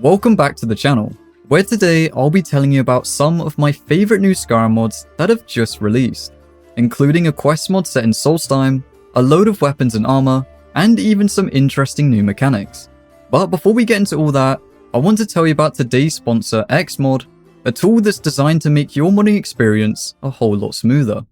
Welcome back to the channel, where today I'll be telling you about some of my favourite new Skyrim mods that have just released, including a quest mod set in Solstheim, a load of weapons and armour, and even some interesting new mechanics. But before we get into all that, I want to tell you about today's sponsor, Xmod, a tool that's designed to make your modding experience a whole lot smoother.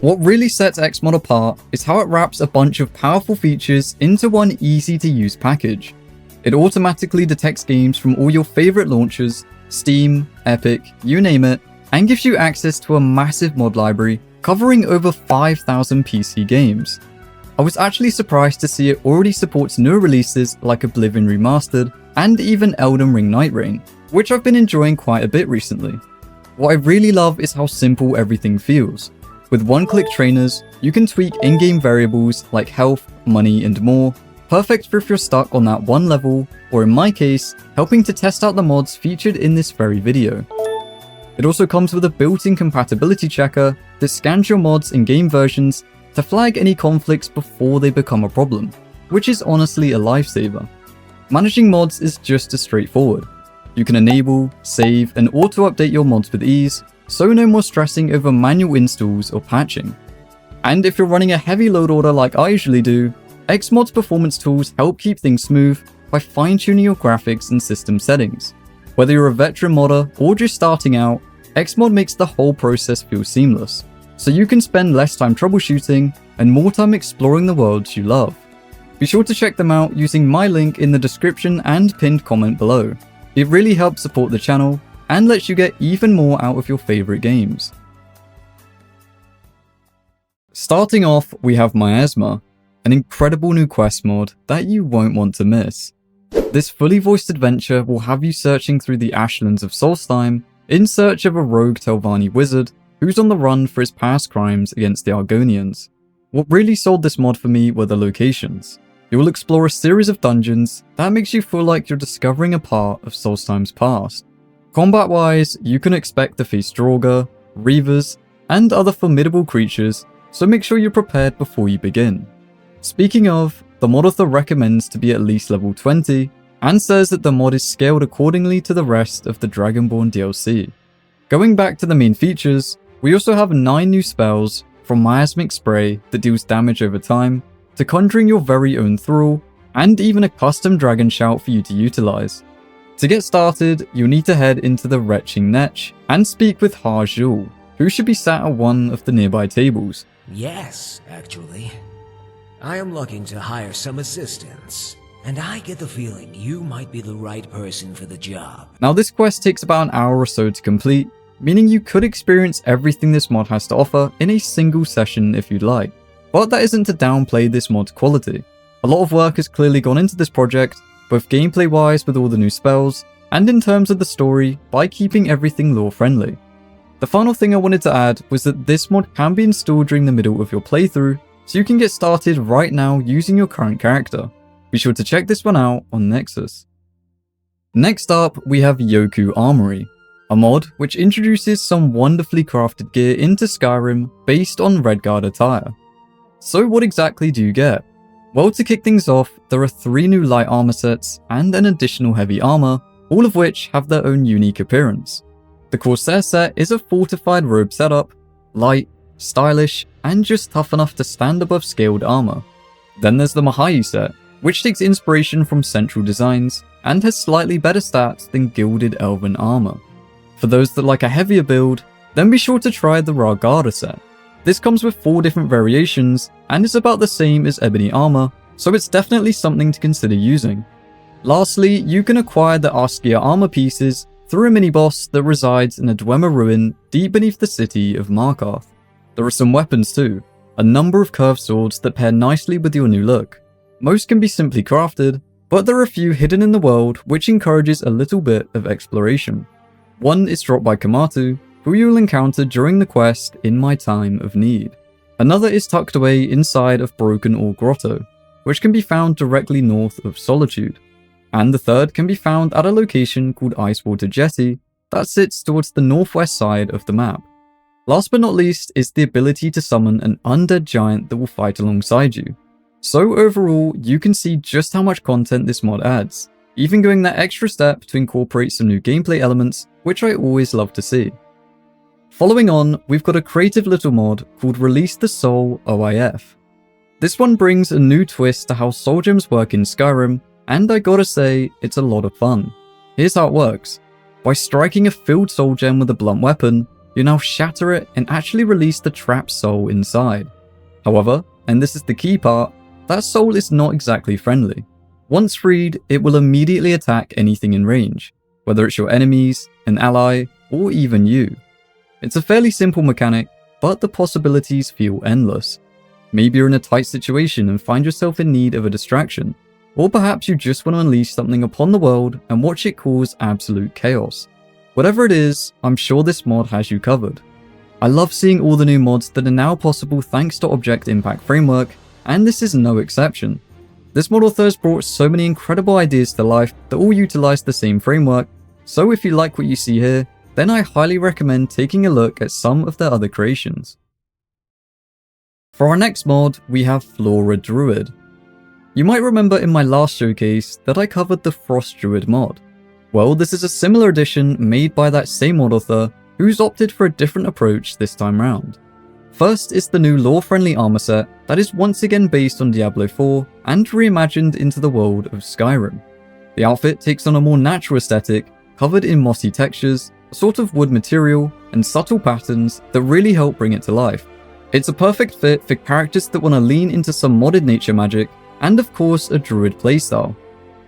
What really sets Xmod apart is how it wraps a bunch of powerful features into one easy to use package. It automatically detects games from all your favourite launchers, Steam, Epic, you name it, and gives you access to a massive mod library covering over 5,000 PC games. I was actually surprised to see it already supports newer releases like Oblivion Remastered and even Elden Ring Night Reign, which I've been enjoying quite a bit recently. What I really love is how simple everything feels. With one-click trainers, you can tweak in-game variables like health, money, and more, perfect for if you're stuck on that one level, or in my case, helping to test out the mods featured in this very video. It also comes with a built-in compatibility checker that scans your mods in game versions to flag any conflicts before they become a problem, which is honestly a lifesaver. Managing mods is just as straightforward. You can enable, save, and auto-update your mods with ease, so no more stressing over manual installs or patching. And if you're running a heavy load order like I usually do, Xmod's performance tools help keep things smooth by fine-tuning your graphics and system settings. Whether you're a veteran modder or just starting out, Xmod makes the whole process feel seamless, so you can spend less time troubleshooting and more time exploring the worlds you love. Be sure to check them out using my link in the description and pinned comment below. It really helps support the channel and lets you get even more out of your favourite games. Starting off, we have Miasma, an incredible new quest mod that you won't want to miss. This fully voiced adventure will have you searching through the ashlands of Solstheim in search of a rogue Telvanni wizard who's on the run for his past crimes against the Argonians. What really sold this mod for me were the locations. You will explore a series of dungeons that makes you feel like you're discovering a part of Solstheim's past. Combat-wise, you can expect to face Draugr, Reavers, and other formidable creatures, so make sure you're prepared before you begin. Speaking of, the mod author recommends to be at least level 20, and says that the mod is scaled accordingly to the rest of the Dragonborn DLC. Going back to the main features, we also have 9 new spells, from Miasmic Spray that deals damage over time, to conjuring your very own Thrall, and even a custom dragon shout for you to utilize. To get started, you'll need to head into the Retching Netch and speak with Harjul, who should be sat at one of the nearby tables. Yes, actually. I am looking to hire some assistants, and I get the feeling you might be the right person for the job. Now this quest takes about an hour or so to complete, meaning you could experience everything this mod has to offer in a single session if you'd like. But that isn't to downplay this mod's quality. A lot of work has clearly gone into this project, both gameplay wise with all the new spells, and in terms of the story by keeping everything lore friendly. The final thing I wanted to add was that this mod can be installed during the middle of your playthrough, so you can get started right now using your current character. Be sure to check this one out on Nexus. Next up, we have Yoku Armory, a mod which introduces some wonderfully crafted gear into Skyrim based on Redguard attire. So what exactly do you get? Well, to kick things off, there are 3 new light armor sets and an additional heavy armor, all of which have their own unique appearance. The Corsair set is a fortified robe setup, light, stylish, and just tough enough to stand above scaled armor. Then there's the Mahayu set, which takes inspiration from Central designs and has slightly better stats than gilded elven armor. For those that like a heavier build, then be sure to try the Rargada set. This comes with 4 different variations and is about the same as ebony armor, so it's definitely something to consider using. Lastly, you can acquire the Askia armor pieces through a mini-boss that resides in a Dwemer ruin deep beneath the city of Markarth. There are some weapons too, a number of curved swords that pair nicely with your new look. Most can be simply crafted, but there are a few hidden in the world which encourages a little bit of exploration. One is dropped by Kamatu, who you will encounter during the quest in My Time of Need. Another is tucked away inside of Broken Ore Grotto, which can be found directly north of Solitude. And the third can be found at a location called Icewater Jetty that sits towards the northwest side of the map. Last but not least is the ability to summon an undead giant that will fight alongside you. So overall, you can see just how much content this mod adds. even going that extra step to incorporate some new gameplay elements, which I always love to see. Following on, we've got a creative little mod called Release the Soul OIF. This one brings a new twist to how soul gems work in Skyrim, and I gotta say, it's a lot of fun. Here's how it works. By striking a filled soul gem with a blunt weapon, you now shatter it and actually release the trapped soul inside. However, and this is the key part, that soul is not exactly friendly. Once freed, it will immediately attack anything in range, whether it's your enemies, an ally, or even you. It's a fairly simple mechanic, but the possibilities feel endless. Maybe you're in a tight situation and find yourself in need of a distraction, or perhaps you just want to unleash something upon the world and watch it cause absolute chaos. Whatever it is, I'm sure this mod has you covered. I love seeing all the new mods that are now possible thanks to Object Impact Framework, and this is no exception. This mod author has brought so many incredible ideas to life that all utilize the same framework, so if you like what you see here, then I highly recommend taking a look at some of their other creations. For our next mod, we have Flora Druid. You might remember in my last showcase that I covered the Frost Druid mod. Well, this is a similar edition made by that same mod author who's opted for a different approach this time round. First is the new lore-friendly armor set that is once again based on Diablo 4 and reimagined into the world of Skyrim. The outfit takes on a more natural aesthetic, covered in mossy textures, a sort of wood material, and subtle patterns that really help bring it to life. It's a perfect fit for characters that want to lean into some modded nature magic, and of course a druid playstyle.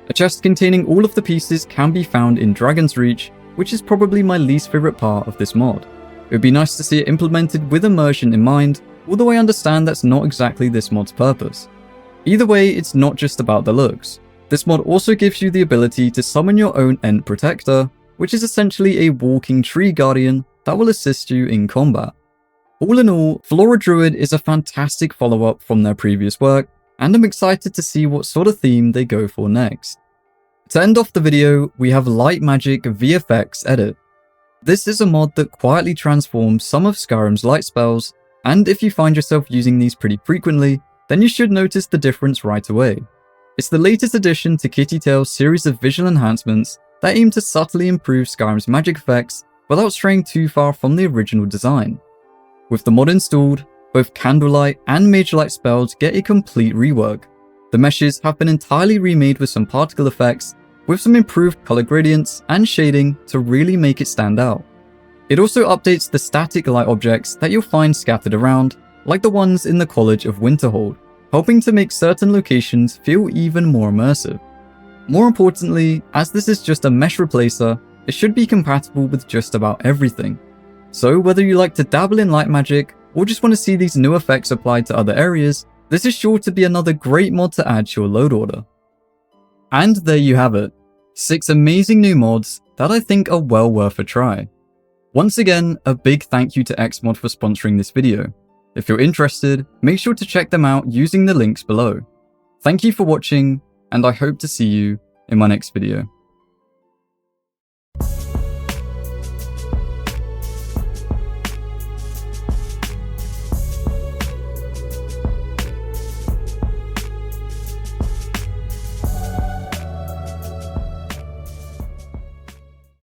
A chest containing all of the pieces can be found in Dragon's Reach, which is probably my least favourite part of this mod. It would be nice to see it implemented with immersion in mind, although I understand that's not exactly this mod's purpose. Either way, it's not just about the looks. This mod also gives you the ability to summon your own Ent Protector, which is essentially a walking tree guardian that will assist you in combat. All in all, Flora Druid is a fantastic follow-up from their previous work, and I'm excited to see what sort of theme they go for next. To end off the video, we have Light Magic VFX Edit. This is a mod that quietly transforms some of Skyrim's light spells, and if you find yourself using these pretty frequently, then you should notice the difference right away. It's the latest addition to Kitty Tail's series of visual enhancements that aim to subtly improve Skyrim's magic effects without straying too far from the original design. With the mod installed, both Candlelight and Mage Light spells get a complete rework. The meshes have been entirely remade with some particle effects, with some improved color gradients and shading to really make it stand out. It also updates the static light objects that you'll find scattered around, like the ones in the College of Winterhold, helping to make certain locations feel even more immersive. More importantly, as this is just a mesh replacer, it should be compatible with just about everything. So whether you like to dabble in light magic, or just want to see these new effects applied to other areas, this is sure to be another great mod to add to your load order. And there you have it, 6 amazing new mods that I think are well worth a try. Once again, a big thank you to Xmod for sponsoring this video. If you're interested, make sure to check them out using the links below. Thank you for watching, and I hope to see you in my next video.